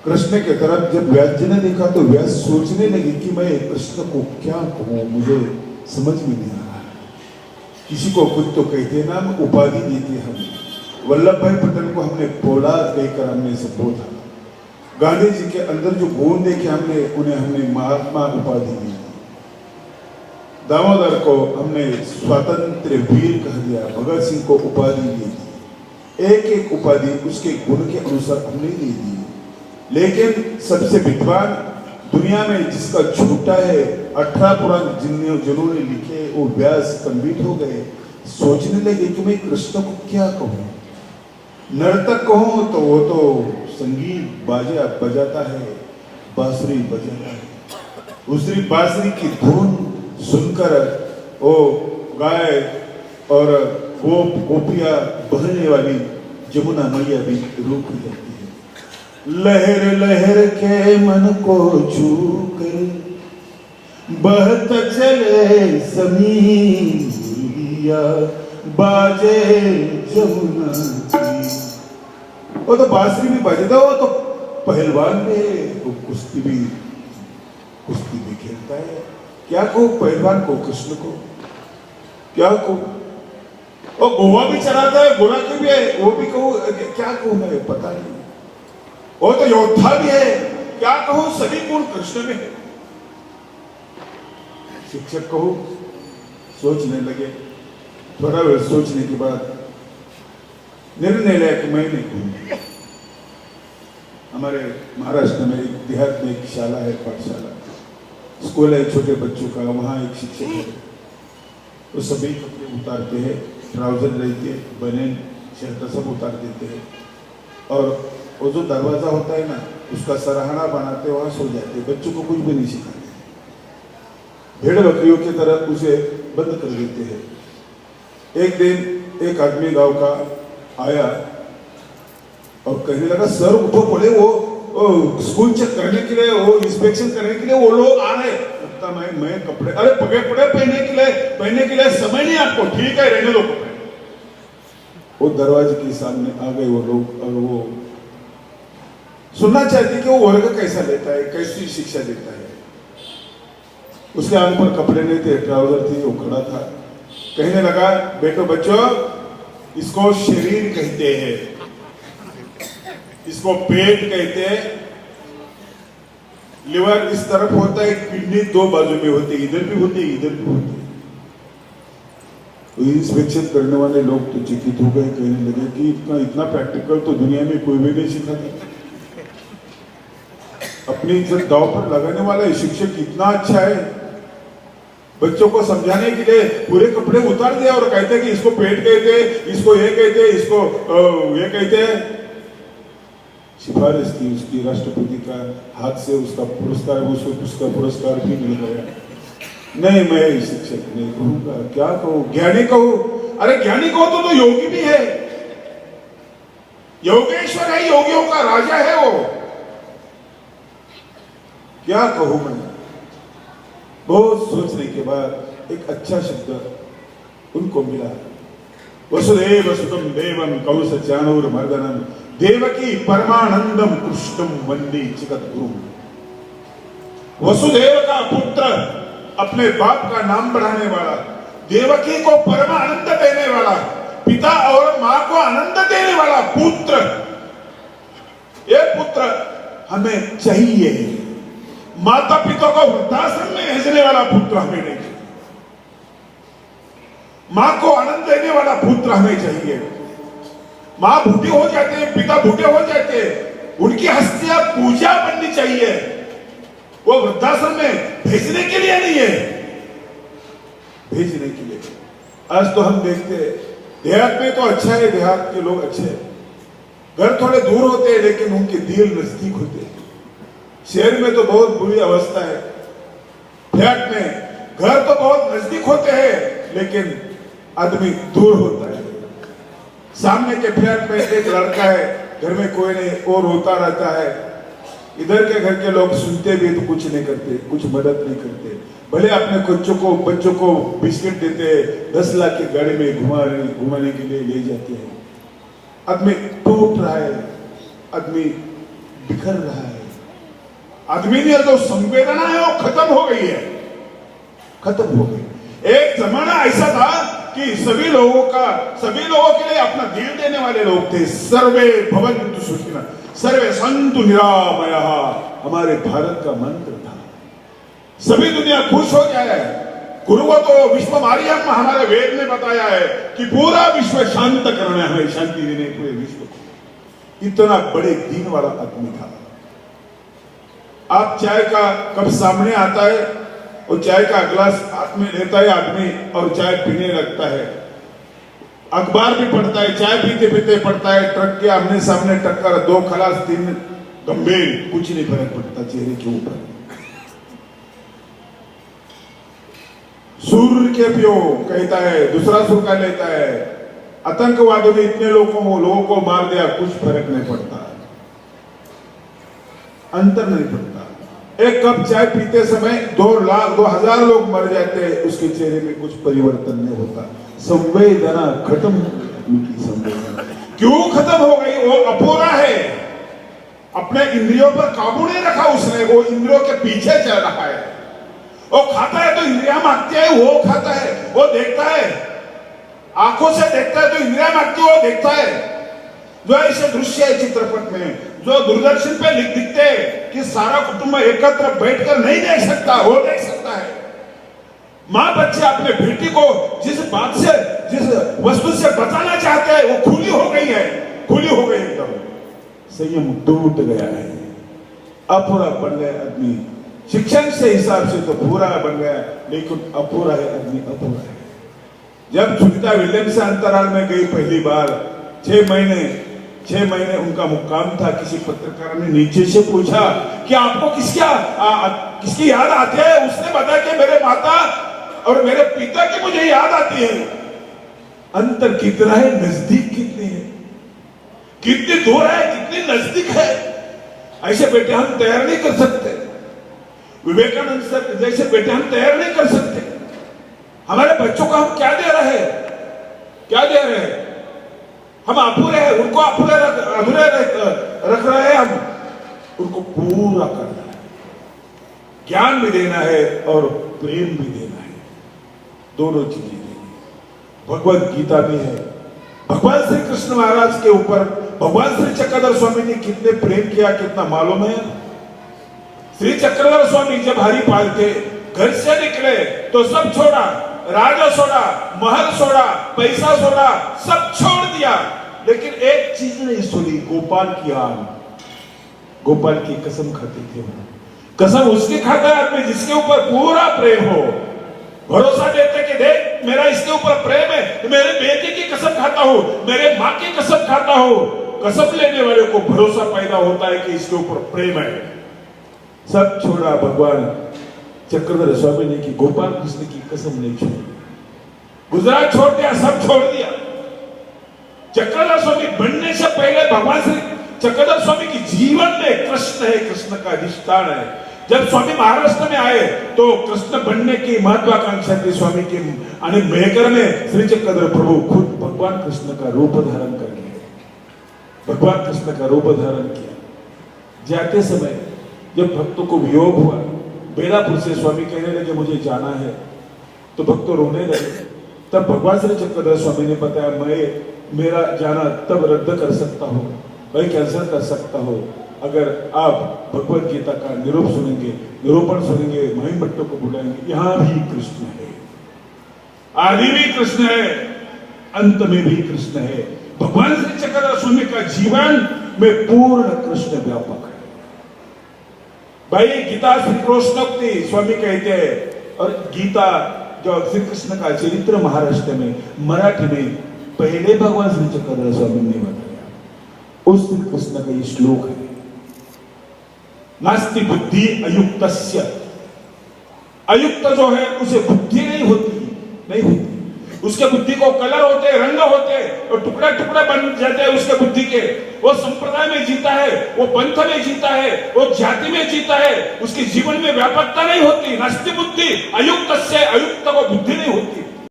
कृष्ण की तरफ जब व्यास जी ने देखा तो व्यास सोचने लगे कि मैं कृष्ण को क्या कहूं, मुझे समझ में नहीं आ रहा है। किसी को कुछ तो कहते ना, हम उपाधि देते हम। वल्लभ भाई पटेल को हमने पोला कहकर हमने संबोधा। गांधी जी के अंदर जो गुण देखे हमने महात्मा उपाधि दी। दामोदर को हमने स्वतंत्र वीर कह दिया, भगत सिंह को उपाधि दे दी। एक एक उपाधि उसके गुण के अनुसार हमने दे दी। लेकिन सबसे विद्वान दुनिया में जिसका झूठा है, 18 पुराण जिन्होंने लिखे वो व्यास कंबित हो गए। सोचने लगे कि मैं कृष्ण को क्या कहूं। नर्तक कहूं तो वो तो संगीत बजाता है, बांसुरी बजाता है। दूसरी बांसुरी की धुन सुनकर वो गाय और गोपियां बहने वाली जमुना मैया भी रूप हो जाती है। लहर लहर के मन को छू कर बहत चले समीरिया, बाजे जमुना की। वो तो बांसुरी भी बजता, वो तो पहलवान भी है, वो कुश्ती भी खेलता है। क्या कहूं पहलवान को, कृष्ण को क्या कहूं? वो गोवा भी चलाता है, घोड़ा की भी है, वो भी कहूं, क्या कहूं मैं, पता नहीं। वो तो योद्धा भी है, क्या कहूं, सभी गुण कृष्ण में है। शिक्षक कहूं, सोचने लगे। थोड़ा वेळ सोचने के बाद निर्णय लिया कि मैं नहीं कहूंगा। हमारे महाराष्ट्र में एक देहात में एक शाला है, पाठशाला स्कूल है छोटे बच्चों का। वहाँ एक शिक्षक है, वो सभी कपड़े उतारते हैं, ट्राउजर रहते, बनियान शर्ट सब उतार देते हैं, और वो जो दरवाजा होता है ना उसका सराहना बनाते, वहाँ सो जाते। बच्चों को कुछ भी नहीं सिखाते, भेड़ बकरियों की तरह उसे बंद कर देते हैं। एक दिन एक आदमी गांव का आया और कहने लगा, सर उठो, बोले वो स्कूल चेक करने के लिए, वो इंस्पेक्शन करने के लिए वो लोग आ रहे। मैं कपड़े, अरे कपड़े पहनने के लिए समय नहीं आपको, ठीक है रहने दो कपड़े। वो दरवाजे के सामने आ गए वो लोग, और वो सुनना चाहते कि वो वर्ग कैसा लेता है, कैसी शिक्षा देता है। उसके आंख पर कपड़े नहीं थे, ट्राउजर थी, वो खड़ा था। कहने लगा, बेटो बच्चों, इसको शरीर कहते हैं, इसको पेट कहते हैं। लिवर इस तरफ होता है, किडनी दो बाजू में होती है, इधर भी होती है, इधर भी होती है। तो इंस्पेक्शन करने वाले लोग तो चकित हो गए, कहने लगे कि इतना प्रैक्टिकल तो दुनिया में कोई भी नहीं सिखाता। अपनी इज्जत दांव पर लगाने वाला शिक्षक इतना अच्छा है, बच्चों को समझाने के लिए पूरे कपड़े उतार दिया और कहते कि इसको पेट कहते, इसको ये कहते, इसको ये कहते। सिफारिश की उसकी राष्ट्रपति का हाथ से उसका पुरस्कार, उसका पुरस्कार भी मिल गया। नहीं, मैं शिक्षक नहीं कहूंगा, क्या कहूं, ज्ञानी कहूं। अरे ज्ञानी कहो तो योगी भी है, योगेश्वर है, योगियों का राजा है वो। क्या कहूं मैं। बहुत सोचने के बाद एक अच्छा शब्द उनको मिला, वसुदेव सुतम देवम कौश चाणूर मर्दनम देवकी परमानंदम कृष्णम वंदे जगत गुरु। वसुदेव का पुत्र, अपने बाप का नाम बढ़ाने वाला, देवकी को परमानंद देने वाला, पिता और मां को आनंद देने वाला पुत्र। ये पुत्र हमें चाहिए। माता पिता को वृद्धाश्रम में भेजने वाला पुत्र हमें नहीं चाहिए। मां को आनंद देने वाला पुत्र हमें चाहिए। मां बूढ़ी हो जाते हैं, पिता बूढ़े हो जाते हैं, उनकी हस्तियां पूजा बननी चाहिए, वो वृद्धाश्रम में भेजने के लिए नहीं है, भेजने के लिए। आज तो हम देखते हैं देहात में तो अच्छा है, देहात के लोग अच्छे हैं, घर थोड़े दूर होते हैं लेकिन उनके दिल नजदीक होते हैं। शहर में तो बहुत बुरी अवस्था है, फ्लैट में घर तो बहुत नजदीक होते हैं लेकिन आदमी दूर होता है। सामने के फ्लैट में एक लड़का है, घर में कोई नहीं, और रोता रहता है। इधर के घर के लोग सुनते भी तो कुछ नहीं करते, कुछ मदद नहीं करते। भले अपने बच्चों को बिस्किट देते, 10 लाख की गाड़ी में घुमाने के लिए ले जाते हैं। आदमी टूट रहा है, आदमी बिखर रहा है। आदमी ने जो संवेदना है वो खत्म हो गई है, खत्म हो गई। एक जमाना ऐसा था कि सभी लोगों के लिए अपना दिल देने वाले लोग थे। सर्वे भवन्तु सुखिनः सर्वे सन्तु निरामयाः हमारे भारत का मंत्र था। सभी दुनिया खुश हो जाए। कुर्वतो विश्वमार्यम् हमारे वेद में बताया है कि पूरा विश्व शांत करना है, हमें शांति देने पूरे विश्व को। इतना बड़े दीन वाला आदमी था। आप चाय का कप सामने आता है और चाय का गिलास हाथ में लेता है आदमी और चाय पीने लगता है। अखबार भी पढ़ता है, चाय पीते पीते पढ़ता है। ट्रक के आमने सामने टक्कर, 2 खलास 3 गंभीर, कुछ नहीं फर्क पड़ता चेहरे के ऊपर। सूर्य के पियो कहता है, दूसरा सुर का लेता है। आतंकवादियों ने इतने लोगों को मार दिया, कुछ फर्क नहीं पड़ता, अंतर नहीं पड़ता। एक कप चाय पीते समय 2,00,000 लोग मर जाते, उसके चेहरे में कुछ परिवर्तन नहीं होता। संवेदना खत्म हो गई उनकी। संवेदना क्यों खत्म हो गई? वो अपूरा है। अपने इंद्रियों पर काबू नहीं रखा उसने, वो इंद्रियों के पीछे चल रहा है। वो खाता है तो इंद्रियां मांगती है, वो खाता है, वो देखता है, आंखों से देखता है तो इंद्रियां मांगती है, वो देखता है। जो ऐसे दृश्य है चित्रपट में, जो दूरदर्शन पे दिखते हैं कि सारा कुटुंब एकत्र बैठकर नहीं देख सकता, वो देख सकता है। माँ बच्चे अपने बेटी को जिस बात से, जिस वस्तु से बचाना चाहते हैं, वो खुली हो गई है, खुली हो गई एकदम। संयम टूट गया है, अपूरा बन गया आदमी। शिक्षण से हिसाब से तो पूरा बन गया, लेकिन अपूरा है आदमी, अपूरा है। जब सुनीता विलियम्स से अंतराल में गई पहली बार, 6 महीने उनका मुक्काम था। किसी पत्रकार ने नीचे से पूछा कि आपको किसकी याद आती है? उसने बताया कि मेरे माता और मेरे पिता की मुझे याद आती है। अंतर कितना है, नजदीक कितनी है, कितनी दूर है, कितनी नजदीक है। ऐसे बेटे हम तैयार नहीं कर सकते। विवेकानंद सर जैसे बेटे हम तैयार नहीं कर सकते। हमारे बच्चों को हम क्या दे रहे हैं, क्या दे रहे हैं? हम अपूरे हैं, उनको अधूरे रख रहे हैं। हम उनको पूरा करना है, ज्ञान भी देना है और प्रेम भी देना है, दोनों चीजें देनी। भगवत गीता में है, भगवान श्री कृष्ण महाराज के ऊपर भगवान श्री चक्रधर स्वामी ने कितने प्रेम किया, कितना मालूम है? श्री चक्रधर स्वामी जब हरिपाल थे, घर से निकले तो सब छोड़ा, राजा छोड़ा, महल छोड़ा, पैसा छोड़ा, सब छोड़ दिया, लेकिन एक चीज नहीं सुनी, गोपाल की आन। गोपाल की कसम खाते थे। कसम उसकी खाता है आदमी जिसके ऊपर पूरा प्रेम हो, भरोसा देते कि देख मेरा इसके ऊपर प्रेम है, तो मेरे बेटे की कसम खाता हूं, मेरे माँ की कसम खाता हूं। कसम लेने वाले को भरोसा पैदा होता है कि इसके ऊपर प्रेम है। सब छोड़ा भगवान चक्रधर स्वामी ने कि गोपाल कृष्ण की कसम नहीं छोड़ी। गुजरात छोड़ दिया, सब छोड़ दिया। चक्रधर स्वामी बनने से पहले भगवान श्री चक्रधर स्वामी की जीवन में कृष्ण है, कृष्ण का अधिष्ठान है। जब स्वामी महाराष्ट्र में आए तो कृष्ण बनने की महत्वाकांक्षा थी स्वामी के, आणि मेहकर में श्री चक्रधर प्रभु खुद भगवान कृष्ण का रूप धारण कर लिया, भगवान कृष्ण का रूप धारण किया। जाते समय जब भक्तों को वियोग हुआ, बेलापुर से स्वामी कहने लगे मुझे जाना है, तो भक्त रोने लगे। तब भगवान श्री चक्रधर स्वामी ने बताया मैं मेरा जाना तब रद्द कर सकता हूँ, मैं कैंसिल कर सकता हूँ अगर आप भगवत गीता का निरूपण सुनेंगे, महिम भट्टों को बुलाएंगे। यहाँ भी कृष्ण है, आदि भी कृष्ण है, अंत में भी कृष्ण है। भगवान श्री चक्रधर स्वामी का जीवन में पूर्ण कृष्ण व्यापक है। भाई गीता श्री कृष्णोक्ति स्वामी कहते हैं, और गीता जो श्री कृष्ण का चरित्र महाराष्ट्र में मराठी में पहले भगवान श्री चक्रधर स्वामी ने बताया, उस श्री कृष्ण का ये श्लोक है, नास्ति बुद्धि अयुक्तस्य। अयुक्त जो है उसे बुद्धि नहीं होती, उसके बुद्धि को कलर होते, रंग होते और टुकड़ा टुकड़ा बन जाते हैं उसके बुद्धि के। वो संप्रदाय में जीता है, वो पंथ में जीता है, वो जाति में जीता है, उसके जीवन में व्यापकता नहीं होती। नास्ति बुद्धि अयुक्त से, अयुक्त को बुद्धि नहीं होती।